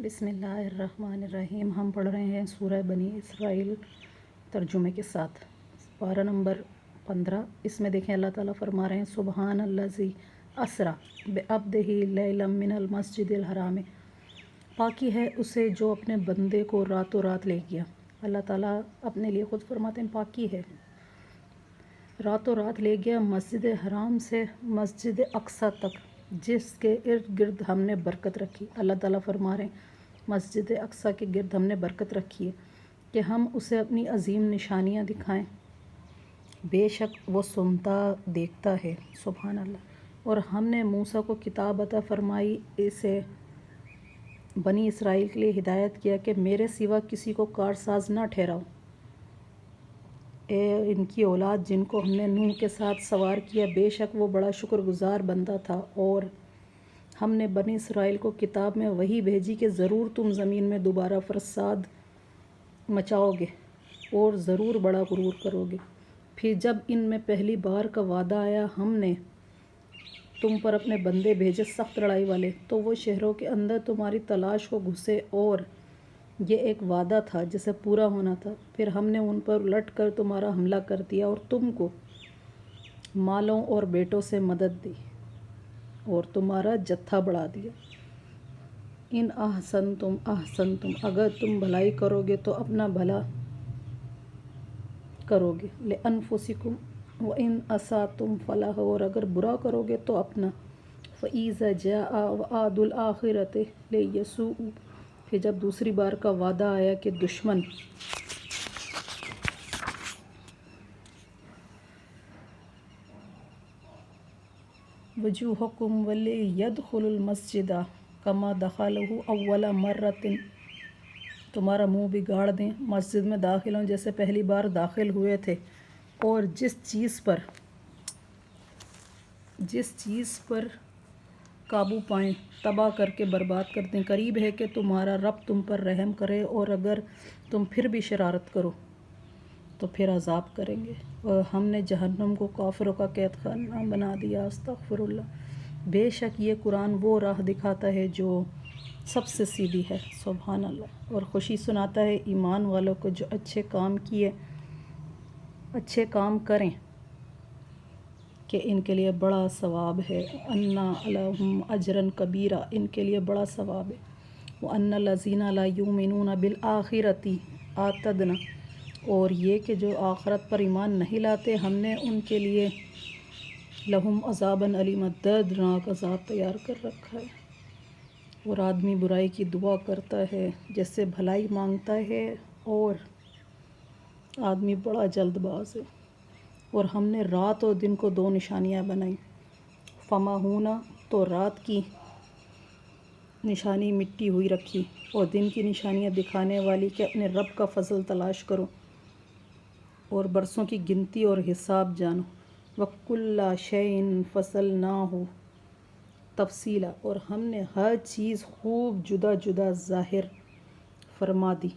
بسم اللہ الرحمن الرحیم۔ ہم پڑھ رہے ہیں سورہ بنی اسرائیل ترجمے کے ساتھ، پارہ نمبر 15۔ اس میں دیکھیں اللہ تعالیٰ فرما رہے ہیں سبحان الذی اسری بعبدہ لیلا من المسجد الحرام، پاکی ہے اسے جو اپنے بندے کو راتوں رات لے گیا۔ اللہ تعالیٰ اپنے لیے خود فرماتے ہیں پاکی ہے، راتوں رات لے گیا مسجد حرام سے مسجد اقصیٰ تک، جس کے ارد گرد ہم نے برکت رکھی۔ اللہ تعالیٰ فرما رہے ہیں مسجد اقصیٰ کے گرد ہم نے برکت رکھی ہے کہ ہم اسے اپنی عظیم نشانیاں دکھائیں، بے شک وہ سنتا دیکھتا ہے۔ سبحان اللہ۔ اور ہم نے موسیٰ کو کتاب عطا فرمائی، اسے بنی اسرائیل کے لیے ہدایت کیا کہ میرے سوا کسی کو کارساز نہ ٹھہراؤ۔ اے ان کی اولاد جن کو ہم نے نوح کے ساتھ سوار کیا، بے شک وہ بڑا شکر گزار بندہ تھا۔ اور ہم نے بنی اسرائیل کو کتاب میں وحی بھیجی کہ ضرور تم زمین میں دوبارہ فساد مچاؤ گے اور ضرور بڑا غرور کرو گے۔ پھر جب ان میں پہلی بار کا وعدہ آیا، ہم نے تم پر اپنے بندے بھیجے سخت لڑائی والے، تو وہ شہروں کے اندر تمہاری تلاش کو گھسے، اور یہ ایک وعدہ تھا جسے پورا ہونا تھا۔ پھر ہم نے ان پر الٹ کر تمہارا حملہ کر دیا اور تم کو مالوں اور بیٹوں سے مدد دی اور تمہارا جتھا بڑھا دیا۔ ان احسنتم احسنتم، اگر تم بھلائی کرو گے تو اپنا بھلا کرو گے، لانفسکم وان اسأتم فلہا، اور اگر برا کرو گے تو اپنا۔ فاذا جاء وعد الآخرۃ لیسوءوا، پھر جب دوسری بار کا وعدہ آیا کہ دشمن وجوہکم ولیدخلوا المسجد کما دخلہ اول مرۃ، تمہارا منہ بگاڑ دیں، مسجد میں داخل ہوں جیسے پہلی بار داخل ہوئے تھے، اور جس چیز پر قابو پائیں تباہ کر کے برباد کر دیں۔ قریب ہے کہ تمہارا رب تم پر رحم کرے، اور اگر تم پھر بھی شرارت کرو تو پھر عذاب کریں گے۔ اور ہم نے جہنم کو کافروں کا قید خانہ بنا دیا۔ استغفر اللہ۔ بے شک یہ قرآن وہ راہ دکھاتا ہے جو سب سے سیدھی ہے۔ سبحان اللہ۔ اور خوشی سناتا ہے ایمان والوں کو جو اچھے کام کریں کہ ان کے لیے بڑا ثواب ہے۔ ان لہم اجرا کبیرا، ان کے لیے بڑا ثواب ہے۔ وان الذین لا یؤمنون بالآخرۃ اعتدنا، اور یہ کہ جو آخرت پر ایمان نہیں لاتے، ہم نے ان کے لیے لہم عذابا الیما، دردناک عذاب تیار کر رکھا ہے۔ اور آدمی برائی کی دعا کرتا ہے جس سے بھلائی مانگتا ہے، اور آدمی بڑا جلد باز ہے۔ اور ہم نے رات اور دن کو دو نشانیاں بنائیں، فمحونا، تو رات کی نشانی مٹی ہوئی رکھی، اور دن کی نشانیاں دکھانے والی کہ اپنے رب کا فضل تلاش کرو اور برسوں کی گنتی اور حساب جانو۔ وَكُلَّ شَيْءٍ فَصَّلْنَاهُ تفصیلا، اور ہم نے ہر چیز خوب جدا جدا ظاہر فرما دی۔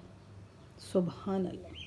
سبحان اللہ۔